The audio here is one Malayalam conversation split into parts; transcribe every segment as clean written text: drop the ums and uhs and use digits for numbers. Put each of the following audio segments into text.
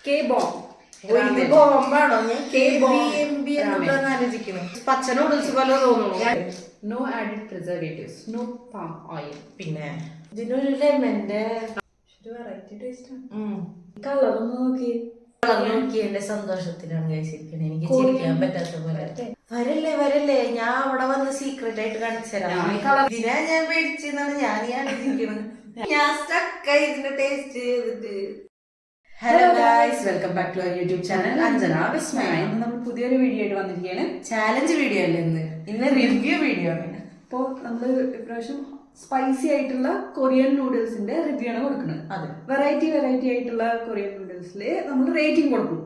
ഇത് ബോംബാണോ? ഞാൻ KBMB എന്നുള്ളതെന്ന് ആലോചിക്കുന്നു. പച്ച നൂഡിൽസ് പോലെ തോന്നുന്നു. No added preservatives, no palm oil. പിന്നെ ഇതിനൊരു ലെമന്റെ വെറൈറ്റി ടേസ്റ്റ് കളർ നോക്കി എന്റെ സന്തോഷത്തിലാണ് കഴിച്ചിരിക്കണേ. എനിക്ക് ചിരിക്കാൻ പറ്റാത്ത പോലെ. വരല്ലേ ഞാൻ അവിടെ വന്ന് സീക്രട്ട് ആയിട്ട് കാണിച്ചു തരാം. ഇതിനാ ഞാൻ മേടിച്ചെന്നാണ് ഞാൻ ആലോചിക്കുന്നത്. ഞാൻ സ്റ്റക്കായി ഇതിന്റെ ടേസ്റ്റ് ചെയ്തിട്ട്. Hello guys, welcome back to our YouTube channel Anjana Vismaya. ഇന്ന് നമ്മൾ പുതിയൊരു വീഡിയോ ആയിട്ട് വന്നിരിക്കുകയാണ്. ചാലഞ്ച് വീഡിയോ അല്ലേ ഇന്ന് റിവ്യൂ വീഡിയോ ആണ്. അപ്പോൾ നമ്മൾ ഇപ്രാവശ്യം സ്പൈസി ആയിട്ടുള്ള കൊറിയൻ നൂഡിൽസിന്റെ റിവ്യൂ ആണ് കൊടുക്കുന്നത്. അതെ, വെറൈറ്റി ആയിട്ടുള്ള കൊറിയൻ നൂഡിൽസില് നമ്മൾ റേറ്റിംഗ് കൊടുക്കും.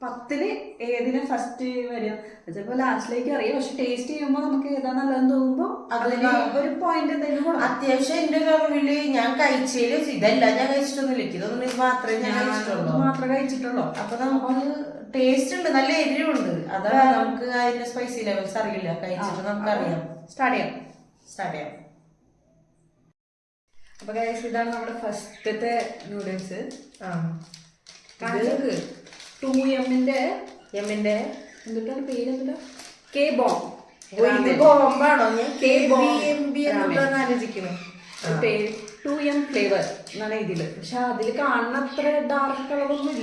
10-ല് ഏതിനെ ഫസ്റ്റ് വരിക ചിലപ്പോൾ ലാസ്റ്റിലേക്ക് അറിയാം. പക്ഷെ ടേസ്റ്റ് ചെയ്യുമ്പോൾ നമുക്ക് ഏതാ നല്ലതെന്ന് തോന്നുമ്പോ അതിന് ഒരു പോയിന്റ് എന്തെങ്കിലും. അത്യാവശ്യം എന്റെ അറിവില് ഞാൻ കഴിച്ചതില് ഇതല്ല ഞാൻ കഴിച്ചിട്ടൊന്നുമില്ല. ഇതൊന്നും മാത്രമേ കഴിച്ചിട്ടുള്ളൂ. അപ്പൊ നമുക്ക് ടേസ്റ്റ് ഉണ്ട്, നല്ല എരിവുണ്ട്. അതാണ് നമുക്ക് അതിന്റെ സ്പൈസി ലെവൽസ് അറിയില്ല. കഴിച്ചിട്ട് നമുക്ക് അറിയാം. സ്റ്റാർട്ട് ചെയ്യാം. അപ്പൊ ഗൈസ്, ഇതാണ് നമ്മുടെ ഫസ്റ്റത്തെ നൂഡിൽസ്. 2Mന്റെ എന്തിട്ടാണ് പേര്? എന്തിട്ടാ? ഇത് ബോംബാണോ? ഞാൻ KBMB എന്നുള്ളതെന്ന് ആലോചിക്കുന്നു. 2M ഫ്ലേവർ എന്നാണ് ഇതില്. പക്ഷെ അതില് കാണുന്ന അത്ര ഡാർക്ക് കളറൊന്നും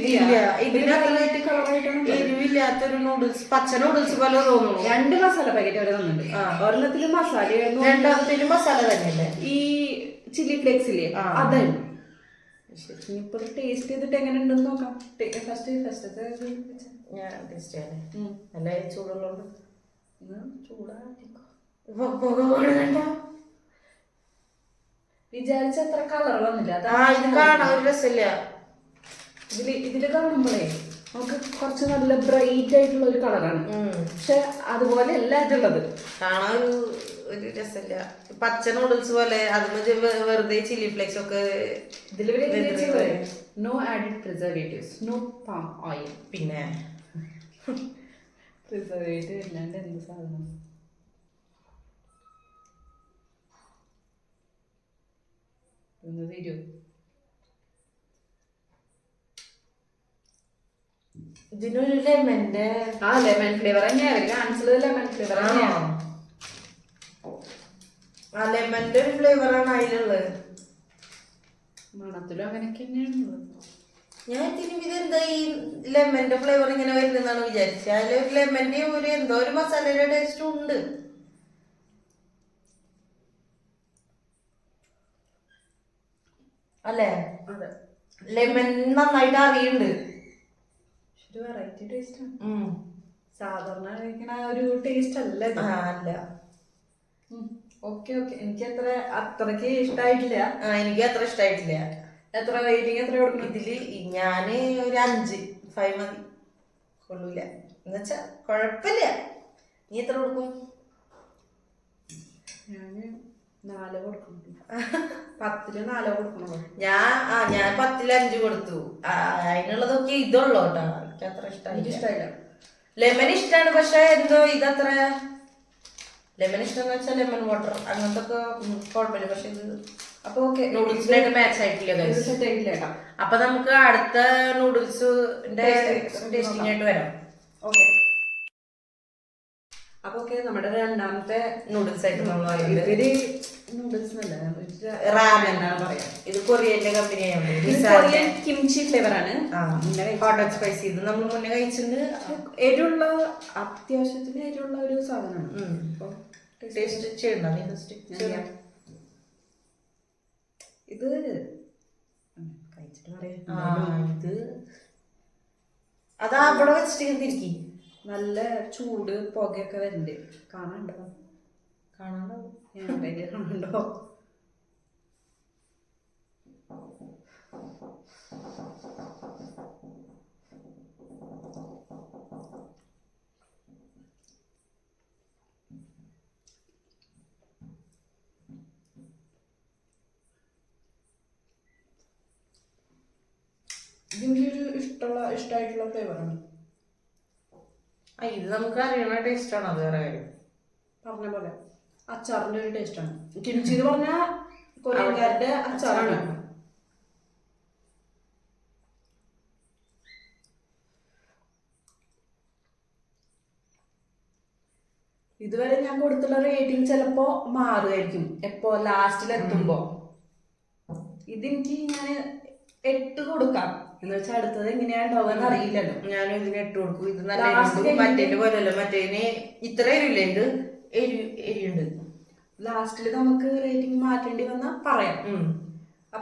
എരിവില്ലാത്തൊരു നൂഡിൽസ്, പച്ച നൂഡിൽസ് പോലെ തോന്നുന്നു. 2 മസാല പാക്കറ്റ് അവരെ തന്നിട്ടുണ്ട്. ഒരെണ്ണത്തില് മസാല, രണ്ടാമത്തേലും മസാല തന്നെയല്ലേ? ഈ ചില്ലി ഫ്ലേക്സ് ഇല്ലേ, അതായിരുന്നു. ഇനിയിപ്പോ ടേസ്റ്റ് ചെയ്തിട്ട് എങ്ങനെ ഉണ്ടെന്ന് നോക്കാം. ഫസ്റ്റ് ഞാൻ ടേസ്റ്റ് ചെയ്യാനേ നല്ല ചൂടുള്ളതുകൊണ്ട് വിചാരിച്ച അത്ര കളർ വന്നില്ല. ഇത് കാണാൻ ഒരു രസമില്ല. ഇതില് കാണുമ്പോഴേ നമുക്ക് കുറച്ച് നല്ല ബ്രൈറ്റ് ആയിട്ടുള്ള ഒരു കളറാണ്. പക്ഷെ അതുപോലെ അല്ല ഇതുള്ളത്. കാണാൻ ഒരു രസമില്ല. പച്ച നൂഡിൽസ് പോലെ അതിന് വെറുതെ ചില്ലി ഫ്ലേക്സ് ഒക്കെ. No added preservatives, no palm oil. പിന്നെ പ്രിസർവേറ്റീവ് ഇല്ലാണ്ട് എന്ത് സാധനം? ഇതിനൊരു ലെമന്റെ ലെമൺ ഫ്ലേവർ തന്നെയാണ് കാണിച്ചത്. ലെമൺ ഫ്ലേവർ തന്നെയാണ്. ലെമന്റെ ഒരു ഫ്ലേവറാണ് അതിലുള്ളത്. മണത്തിലും അങ്ങനെയൊക്കെ തന്നെയാണുള്ളത്. ഞാൻ ഇതെന്താ ഈ ലെമന്റെ ഫ്ലേവർ ഇങ്ങനെ വരുന്നതാണ് വിചാരിച്ചത്. അതിൽ ഒരു ലെമന്റെ ഒരു എന്തോ ഒരു മസാലയുടെ ടേസ്റ്റും ഉണ്ട്. അല്ലേ? ലെമൺ നന്നായിട്ട് അറിയുന്നുണ്ട്. വെറൈറ്റി ടേസ്റ്റ് ആണ്. സാധാരണ കഴിക്കണ ഒരു ടേസ്റ്റ് അല്ല. ഓക്കെ എനിക്ക് അത്രക്ക് ഇഷ്ടായിട്ടില്ല. എനിക്ക് അത്ര ഇഷ്ടായിട്ടില്ല. എത്ര റേറ്റിംഗ് എത്ര കൊടുക്കണം ഇതില്? ഞാന് ഒരു 5 മതി. കൊള്ളൂല എന്നുവെച്ചാ കൊഴപ്പില്ല. നീ എത്ര കൊടുക്കും? ഞാന് 4 കൊടുക്കണം. 10-ല് 4 കൊടുക്കണോ? ഞാൻ 10-ല് 5 കൊടുത്തു. അതിനുള്ളതൊക്കെ ഇതുള്ളൂ കേട്ടോ. എനിക്ക് അത്ര ഇഷ്ടമായില്ല. ലെമൺ ഇഷ്ടമാണ്, പക്ഷെ എന്തോ ഇതത്ര ലെമൺ ഇഷ്ടമെന്ന് വെച്ചാൽ ലെമൺ വാട്ടർ അങ്ങനത്തെ ഒക്കെ കുഴപ്പമില്ല. പക്ഷെ ഇത് അപ്പൊ ഓക്കെ, നൂഡിൽസിനായിട്ട് മാച്ച് ആയിട്ടില്ല. അപ്പൊ നമുക്ക് അടുത്ത നൂഡിൽസിന്റെ ടേസ്റ്റിംഗ് ആയിട്ട് വരാം. ഓക്കെ. അപ്പൊ ഓക്കെ, നമ്മുടെ രണ്ടാമത്തെ നൂഡിൽസ് ആയിട്ട് നമ്മൾ നൂഡിൽസ് റാമൻ എന്നാണ് പറയാം. ഇത് കൊറിയന്റെ കമ്പനിയാണ്. കിംചി ഫ്ലേവർ ആണ്. Hot and spicy. ഇത് നമ്മൾ മുന്നേ കഴിച്ചിട്ടുണ്ട്. എരിവുള്ള, അത്യാവശ്യത്തിന് എരിവുള്ള ഒരു സാധനമാണ്. ടേസ്റ്റ് ചെയ്യണ്ട. ഇത് കഴിച്ചിട്ട് പറയാം. ഇത് അതാ അവിടെ വെച്ചിട്ട് തിരിക്കി. നല്ല ചൂട് പുകയൊക്കെ വരുന്നുണ്ട്. കാണാണ്ടോ? കാണാണ്ടോ? ഇതിനൊരു ഇഷ്ടമായിട്ടുള്ള ഫ്ലേവറാണ്. ഇത് നമുക്ക് അറിയണ ടേസ്റ്റ് ആണ്. അത് വേറെ കാര്യം. പറഞ്ഞ പോലെ അച്ചാറിന്റെ ഒരു ടേസ്റ്റാണ്. കിംചി എന്ന് പറഞ്ഞാൽ കൊറിയൻകാരുടെ അച്ചാറാണ്. ഇതുവരെ ഞാൻ കൊടുത്തുള്ള റേറ്റിംഗ് ചിലപ്പോ മാറുമായിരിക്കും എപ്പോ ലാസ്റ്റിൽ എത്തുമ്പോ. ഇതെനിക്ക് ഞാൻ 8 കൊടുക്കാം, എന്ന് വെച്ചാൽ അടുത്തത് എങ്ങനെയാ ഉണ്ടാവുക അറിയില്ലല്ലോ. ഞാനും ഇതിന് 8 കൊടുക്കും. ഇത് നല്ല മറ്റേന്റെ പോലെയല്ല, മറ്റേന് ഇത്ര എരിവില്ല, ഇത് എരിയുണ്ട്. ലാസ്റ്റില് നമുക്ക് റേറ്റിംഗ് മാറ്റേണ്ടി വന്നാൽ പറയാം.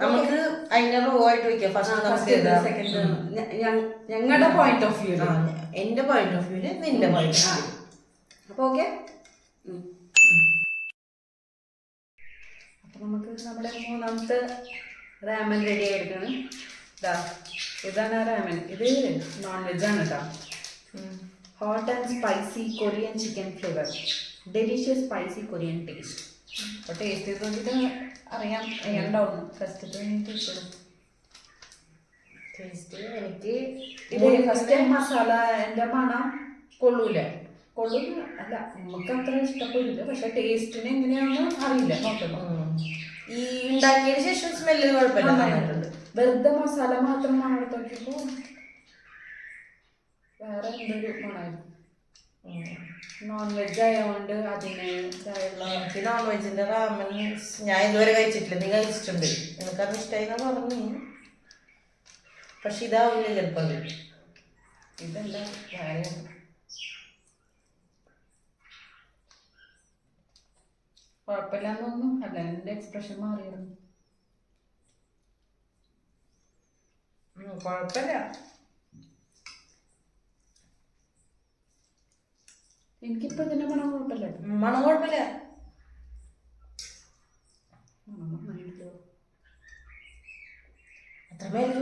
നമുക്ക് അതിനെ റോ ആയിട്ട് വെക്കാം. ഫസ്റ്റ് സെക്കൻഡ് ഞങ്ങളുടെ പോയിന്റ് ഓഫ് വ്യൂ, എന്റെ പോയിന്റ് ഓഫ് വ്യൂല് നിന്റെ പോയിന്റ് ഓഫ് വ്യൂ. അപ്പൊ ഓക്കെ, അപ്പൊ നമുക്ക് നമ്മുടെ 3ാമത്തെ റാമൻ റെഡി ആയിരിക്കാണ്. ഇതാണ് റാമൻ. ഇത് നോൺ വെജ് ആണ് കേട്ടോ. Hot and spicy Korean chicken flavour, delicious spicy Korean taste. അപ്പോൾ ടേസ്റ്റ് ചെയ്ത് നോക്കിയിട്ട് അറിയാം എങ്ങനെയുണ്ടാവും. ഫസ്റ്റ് എനിക്ക് ഫസ്റ്റ് മസാല എൻ്റെ മണം കൊള്ളൂല അല്ല, നമുക്ക് അത്ര ഇഷ്ടപ്പെടില്ല. പക്ഷെ ടേസ്റ്റിന് എങ്ങനെയാണെന്ന് അറിയില്ല, നോക്കണം. ഈ ഉണ്ടാക്കിയതിന് ശേഷം സ്മെല്ല് കുഴപ്പമില്ല. വെറുതെ മസാല മാത്രം മണം നോക്കിയപ്പോ വേറെ എന്തൊരു മണമായിരുന്നു. നോൺ വെജ് ആയതുകൊണ്ട് എനിക്ക് നോൺ വെജിന്റെ റാമൻ ഞാൻ ഇതുവരെ കഴിച്ചിട്ടില്ല. നീ കഴിച്ചിട്ടുണ്ട്, നിനക്കത് ഇഷ്ടമായി പറഞ്ഞു. പക്ഷെ ഇതാവില്ല ചിലപ്പോ. ഇതല്ല വേറെ കുഴപ്പമില്ലാന്ന് തോന്നുന്നു. അല്ല, എന്റെ എക്സ്പ്രഷൻ മാറിയിരുന്നു. കുഴപ്പമില്ല, എനിക്കിപ്പോ ഇതിന്റെ മണം കുഴപ്പമില്ല. മണം കുഴപ്പമില്ല. അത്ര പേര്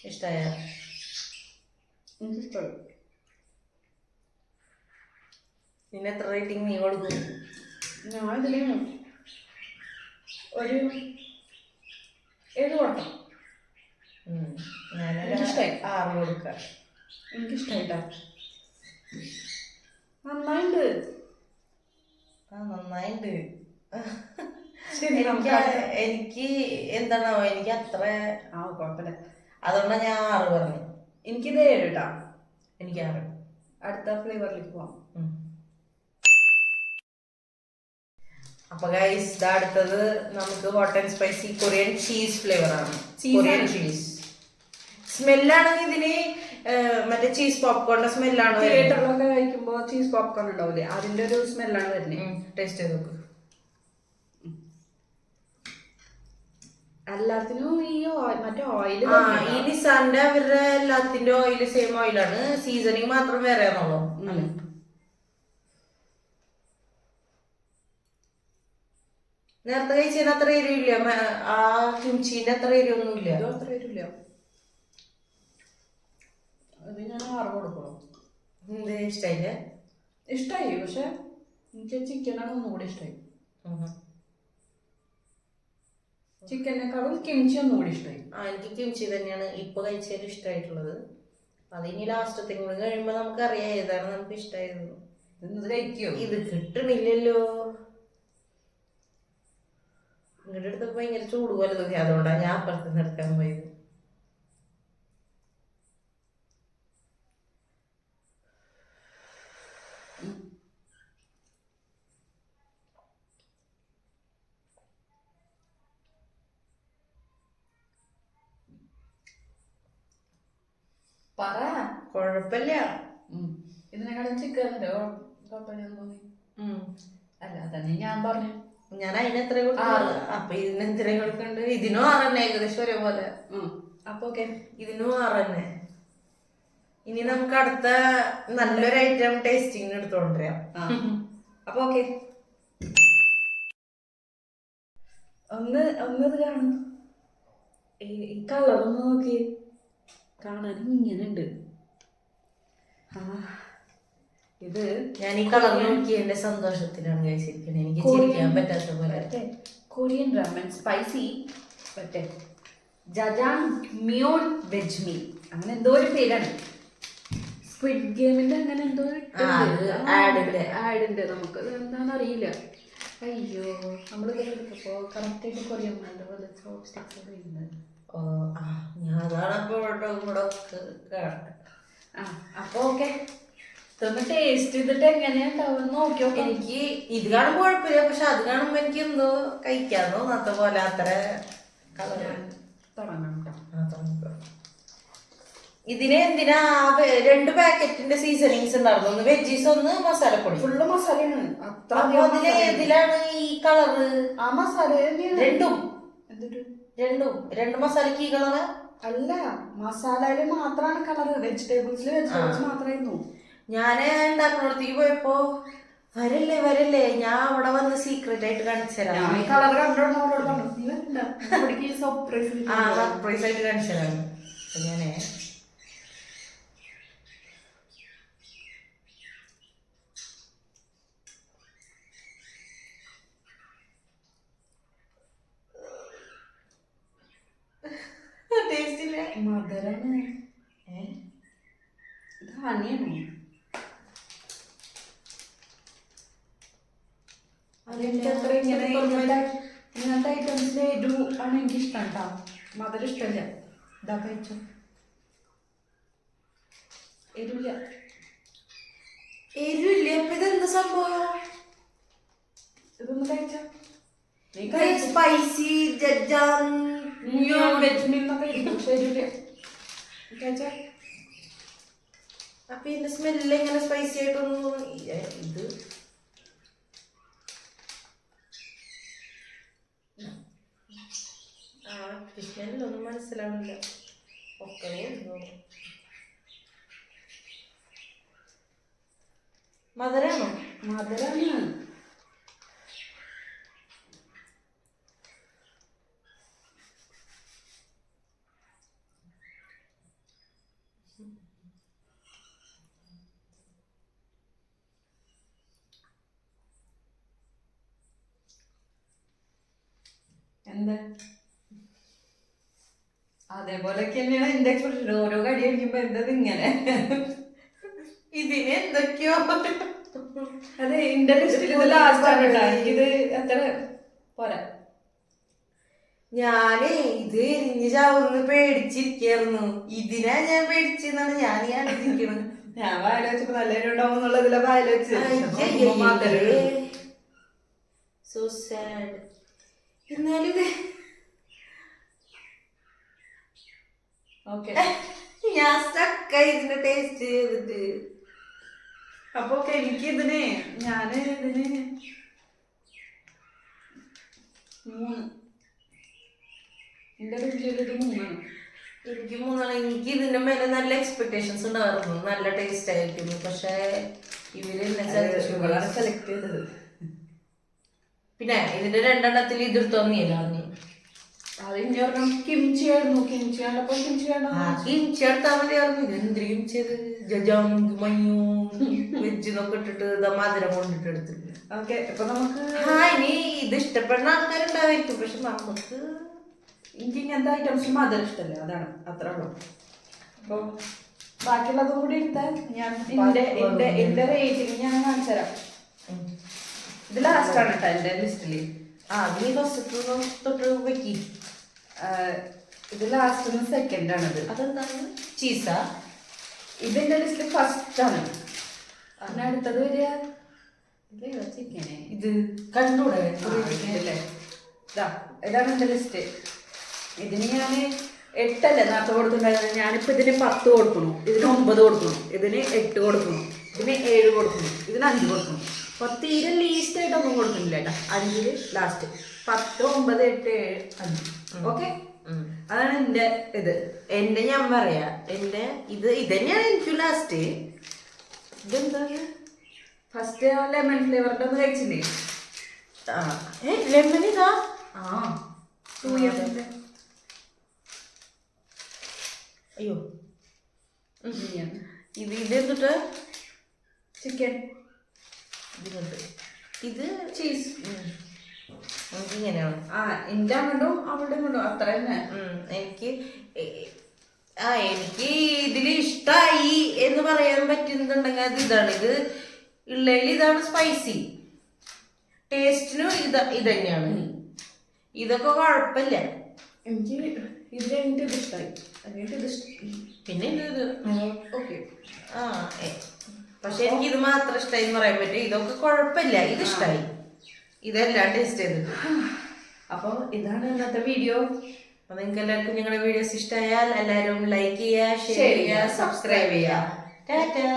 ഇഷ്ടായ? എനിക്കിഷ്ടമായി. പിന്നെ എത്ര റേറ്റിംഗ് നീ കൊടുക്കും? ഞാൻ ഇതിന് ഒരു 7 കൊടുക്കാം. എനിക്കിഷ്ടായി. 6 കൊടുക്കാം. എനിക്കിഷ്ടായിട്ടാ. നന്നായിണ്ട്. നന്നായിണ്ട്. ശരി, എനിക്ക് എന്താണോ, എനിക്ക് അത്ര കുഴപ്പമില്ല. അതുകൊണ്ടാണ് ഞാൻ 6 പറഞ്ഞു. എനിക്കിത് 7 കേട്ടാ. എനിക്ക് 6. അടുത്ത ഫ്ലേവറിലേക്ക് പോവാം. അപ്പൊ ഗൈസ്, അടുത്തത് നമുക്ക് hot and spicy Korean cheese flavour ആണ്. കൊറിയൻ ചീസ് സ്മെല്ലാണെങ്കിൽ ഇതിന് മറ്റേ ചീസ് പോപ്കോണിന്റെ സ്മെല്ലാണ്. തിയേറ്ററിലൊക്കെ കഴിക്കുമ്പോ ചീസ് പോപ്കോൺ ഉണ്ടാവില്ലേ, അതിന്റെ ഒരു സ്മെല്ലാണ് വരുന്നത്. ടേസ്റ്റ് ചെയ്ത് നോക്ക്. എല്ലാത്തിനും ഈ മറ്റേ ഓയില്, ഈ നിസാന്റെ അവരുടെ എല്ലാത്തിന്റെ ഓയില് സെയിം ഓയിലാണ്. സീസണിങ് മാത്രം വേറെ ആണല്ലോ. നേരത്തെ കഴിച്ചതിന് അത്ര എരിവില്ല. ആ കിംചിന്റെ അത്ര എരിവൊന്നുമില്ല. അത്ര എരിവില്ല. അത് ഞാൻ 6 കൊടുക്കണം. എന്ത് ഇഷ്ടായില്ലേ? ഇഷ്ടായി, പക്ഷെ എനിക്ക് ചിക്കനാണ് ഒന്നുകൂടി ഇഷ്ടമായി. ചിക്കനേക്കാളും കിംചി ഒന്നുകൂടി ഇഷ്ടമായി. എനിക്ക് കിംചി തന്നെയാണ് ഇപ്പൊ കഴിച്ചതിൽ ഇഷ്ടമായിട്ടുള്ളത്. അതിനി ലാസ്റ്റത്തെ കൂടി കഴിയുമ്പോ നമുക്ക് അറിയാം ഏതാണ് നമുക്ക് ഇഷ്ടമായിരുന്നു. ഇത് കിട്ടണില്ലല്ലോ. ഇങ്ങോട്ട് എടുത്തപ്പോ ഭയങ്കര ചൂട് പോലെ തോന്നി, അതുകൊണ്ടാണ് ഞാൻ അപ്പുറത്ത് എടുക്കാൻ പോയത്. പറ. കൊഴപ്പില്ല. ഇതിനെക്കാളും ചിക്കനല്ലോ കുഴപ്പമില്ലെന്ന് തോന്നി. അല്ല, അതന്നെ ഞാൻ പറഞ്ഞു. ഞാൻ അതിന് എത്ര കൊടുക്കും? അപ്പൊ ഇതിന് എത്ര കൊടുക്കണ്ട്? ഇതിനും 6 തന്നെ, ഏകദേശം ഒരേപോലെ. അപ്പൊ ഓക്കെ, ഇതിനും 6 തന്നെ. ഇനി നമുക്ക് അടുത്ത നല്ലൊരു ഐറ്റം ടേസ്റ്റിംഗ് എടുത്തോണ്ടിരാം. അപ്പൊ ഓക്കെ, ഒന്നത് കാണും. ഈ കളറൊന്ന് നോക്കി, കാണാനും ഇങ്ങനെ ഉണ്ട്. ഇത് ഞാൻ ഈ കളർ നോക്കി എന്റെ സന്തോഷത്തിലാണ് കഴിച്ചിരിക്കുന്നത്. എനിക്ക് ചിരിക്കാൻ പറ്റാത്ത പോലെ. കൊറിയൻ റാമൻ സ്പൈസി മറ്റേ ജജാൻ മ്യോൺ വെജ് മീ, അങ്ങനെ എന്തോ ഒരു പേരാണ്. സ്ക്വിഡ് ഗെയിമിന്റെ അങ്ങനെ എന്തോ ആഡ് ഉണ്ട്. നമുക്ക് എന്താണെന്ന് അറിയില്ല. അയ്യോ നമ്മളിത് എടുത്തപ്പോ കറക്റ്റായിട്ട് കൊറിയൻ പോലെ ചോപ്സ്റ്റിക്സ് ചെയ്യുന്നത്. ഓ ആ ഞാൻ അതാണ് അപ്പോൾ ഇവിടെ ആ അപ്പൊ ഓക്കെ, ഇതൊന്ന് ടേസ്റ്റ് ചെയ്തിട്ട് എങ്ങനെയുണ്ടാവും നോക്കി നോക്കാം. എനിക്ക് ഇത് കാണുമ്പോൾ കുഴപ്പമില്ല, പക്ഷെ അത് കാണുമ്പോ എനിക്ക് എന്തോ കഴിക്കാൻ തോന്നാത്ത പോലെ അത്ര കളർ. തുടങ്ങണം കേട്ടോ. ഇതിന് എന്തിനാ 2 പാക്കറ്റിന്റെ സീസണിങ്സ് ഉണ്ടായിരുന്നു, ഒന്ന് വെജീസ് ഒന്ന് മസാലപ്പൊടി. ഫുള്ള് മസാലയാണ്. അത്ര അപ്പൊ അതില് ഏതിലാണ് ഈ കളറ്? ആ മസാല രണ്ടും എന്നിട്ട് 2 മസാലക്ക് ഈ കളറ് അല്ല, മസാലയില് മാത്രമാണ് കളർ, വെജിറ്റബിൾസിൽ വെജിറ്റബിൾസ് മാത്രമായിരുന്നു. ഞാന് ഉണ്ടാക്കുന്നിടത്തേക്ക് പോയപ്പോ വരല്ലേ ഞാൻ അവിടെ വന്ന് സീക്രട്ട് ആയിട്ട് കാണിച്ചുതരാം. കളർ കണ്ടോണ്ട് പറഞ്ഞു സർപ്രൈസ് ആ സർപ്രൈസ് ആയിട്ട് കാണിച്ചുതരാം. അപ്പൊ ഞാനേ ടേസ്റ്റില്ല, മധുരാണ്. ഇത് ഹണിയാണ്. അതെനിക്ക് അത്ര ഇങ്ങനത്തെ ഐറ്റംസിൽ എരിവ് ആണ് എനിക്ക് ഇഷ്ടം കേട്ടോ. മധുരം ഇഷ്ടമില്ല. ഇതാ കഴിച്ചോ, എരിവില്ല. അപ്പൊ ഇതെന്താ സംഭവം? ഇതൊന്ന് കഴിച്ചോ. സ്പൈസി വെജ് മീനൊക്കെ പക്ഷെ എരിവില്ല. കഴിച്ചോ. അപ്പൊ ഇതിന്റെ സ്മെല്ല് എങ്ങനെ സ്പൈസി ആയിട്ടൊന്നും തോന്നി? ഇത് സ്മെല്ലൊന്നും മനസ്സിലാവില്ല. ഒക്കെ മധുരാണോ? മധുരാണ്. എന്താ അതേപോലെയൊക്കെ തന്നെയാണ് എന്റെ എക്സ്പ്രഷൻ. ഓരോ കടി കഴിക്കുമ്പോ എന്തത് ഇങ്ങനെ. ഇതിന് എന്തൊക്കെയോ അതെ, എന്റെ ലിസ്റ്റിൽ ഇത് ലാസ്റ്റ് ആണ് കേട്ടോ. ഇത് എത്ര പോരാ. ഞാനേ ഇത് എരിഞ്ഞ് ചാവുന്ന് പേടിച്ചിരിക്കായിരുന്നു. ഇതിനാ ഞാൻ പേടിച്ചെന്നാണ് ഞാൻ ആലോചിക്കുന്നത്. ഞാൻ വായല വെച്ചപ്പോ നല്ലൊരു ഉണ്ടാവും എന്നുള്ളതിലെ വായല വെച്ച് സോ സാഡ്. എന്നാലും ഓക്കെ, ഞാൻ സ്റ്റക്കായി ഇതിന്റെ ടേസ്റ്റ് ചെയ്തിട്ട്. അപ്പൊ എനിക്ക് ഇതിന് 3. എന്റെ രുചിയിൽ ഇത് 3ആണ്. എനിക്ക് 3. എനിക്ക് ഇതിന്റെ മേലെ നല്ല എക്സ്പെക്ടേഷൻസ് ഉണ്ടായിരുന്നു, നല്ല ടേസ്റ്റ് ആയിരിക്കുന്നു. പക്ഷെ ഇവര് സെലക്ട് ചെയ്തത്. പിന്നെ ഇതിന്റെ 2 ഇതെടുത്തോന്നിയല്ല പറഞ്ഞു. അത് ഇനി ഒരെണ്ണം കിംച്ചി ആയിരുന്നു. കിംച്ചി കണ്ടപ്പോ കിംച്ചി വേണ്ട. കിംച്ചി എടുത്താൽ മതിയായിരുന്നു. ഇതെന്തിരി കിംച്ചിയത് മഞ്ഞു വെജ് എന്നൊക്കെ ഇട്ടിട്ട് മധുരം കൊണ്ടിട്ട് എടുത്തിട്ട്. ഓക്കെ, ഇപ്പൊ നമുക്ക് ഇനി ഇത് ഇഷ്ടപ്പെടുന്ന ആൾക്കാരുണ്ടാവായിരിക്കും, പക്ഷെ നമുക്ക് എനിക്ക് ഇങ്ങനത്തെ ഐറ്റംസ് മധുരം ഇഷ്ടമല്ല. അതാണ് അത്ര ഉള്ളു. അപ്പൊ ബാക്കിയുള്ളതും കൂടി എടുത്താൽ ഞാൻ എന്റെ റേറ്റിംഗ് ഞാൻ കാണിച്ചു തരാം. ഇത് ലാസ്റ്റ് ആണ് കേട്ടോ എന്റെ ലിസ്റ്റില്. നീ ഫസ്റ്റ് തൊട്ട് വെക്കി. ഇത് ലാസ്റ്റ് സെക്കൻഡ് ആണത്. അതെന്താണ്? ചീസാ? ഇതിന്റെ ലിസ്റ്റിൽ ഫസ്റ്റ് ആണ്. പിന്നെ അടുത്തത് വരിക ചിക്കനെ. ഇത് കണ്ടൂടെ? ഇതാണ് എന്റെ ലിസ്റ്റ്. ഇതിന് ഞാൻ 8 അല്ലേ നേരത്തെ കൊടുത്തിട്ടുണ്ടായിരുന്നത്. ഞാനിപ്പോ ഇതിന് 10 കൊടുക്കണം, ഇതിന് 9 കൊടുക്കണം, ഇതിന് 8 കൊടുക്കണം, ഇതിന് 7 കൊടുക്കണം, ഇതിന് 5 കൊടുക്കണം. 10 തീരെ ലീസ്റ്റ് ആയിട്ടൊന്നും കൊടുക്കുന്നില്ല കേട്ടോ. 5 ലാസ്റ്റ്. 10, 9, 8, 7, 5. ഓക്കെ, അതാണ് എന്റെ ഇത്. എന്റെ ഞാൻ പറയാ, എന്റെ ഇതന്നെയാണ് എനിക്ക് ലാസ്റ്റ്. ഇതെന്താണ് ഫസ്റ്റ് ലെമൺ ഫ്ലേവറിന്റെ ഒന്ന് കഴിച്ചില്ലേ? ലെമൺ ഇതാ. 2 years. അയ്യോ, ഇതെന്തിട്ട്? ചിക്കൻ. ഇത് ചീസ്. ഇങ്ങനെയാണ്. എന്റെ അങ്ങോട്ടും അവളുടെ കൊണ്ടും അത്ര തന്നെ. എനിക്ക് ഇതില് ഇഷ്ടായി എന്ന് പറയാൻ പറ്റുന്നുണ്ടെങ്കിൽ അത് ഇതാണ്. ഇത് ഉള്ളതിൽ ഇതാണ് സ്പൈസി. ടേസ്റ്റിനും ഇത് തന്നെയാണ്. ഇതൊക്കെ കുഴപ്പമില്ല. എനിക്ക് ഇത് കഴിഞ്ഞിട്ട് ഇത് ഇഷ്ടമായി, കഴിഞ്ഞിട്ട് ഇത് ഇഷ്ടമായി. പിന്നെ ഇത് ഓക്കെ. ആ പക്ഷെ എനിക്ക് ഇത് മാത്രം ഇഷ്ടമായി എന്ന് പറയാൻ പറ്റും. ഇതൊക്കെ കുഴപ്പമില്ല, ഇത് ഇഷ്ടമായി. ഇതെല്ലാം ടേസ്റ്റ് ചെയ്തിട്ട്. അപ്പോൾ ഇതാണ് ഇന്നത്തെ വീഡിയോ. അപ്പൊ നിങ്ങൾക്ക് എല്ലാവർക്കും ഞങ്ങളുടെ വീഡിയോസ് ഇഷ്ടമായാൽ എല്ലാവരും ലൈക്ക് ചെയ്യുക, ഷെയർ ചെയ്യുക, സബ്സ്ക്രൈബ് ചെയ്യുക. ടാറ്റാ.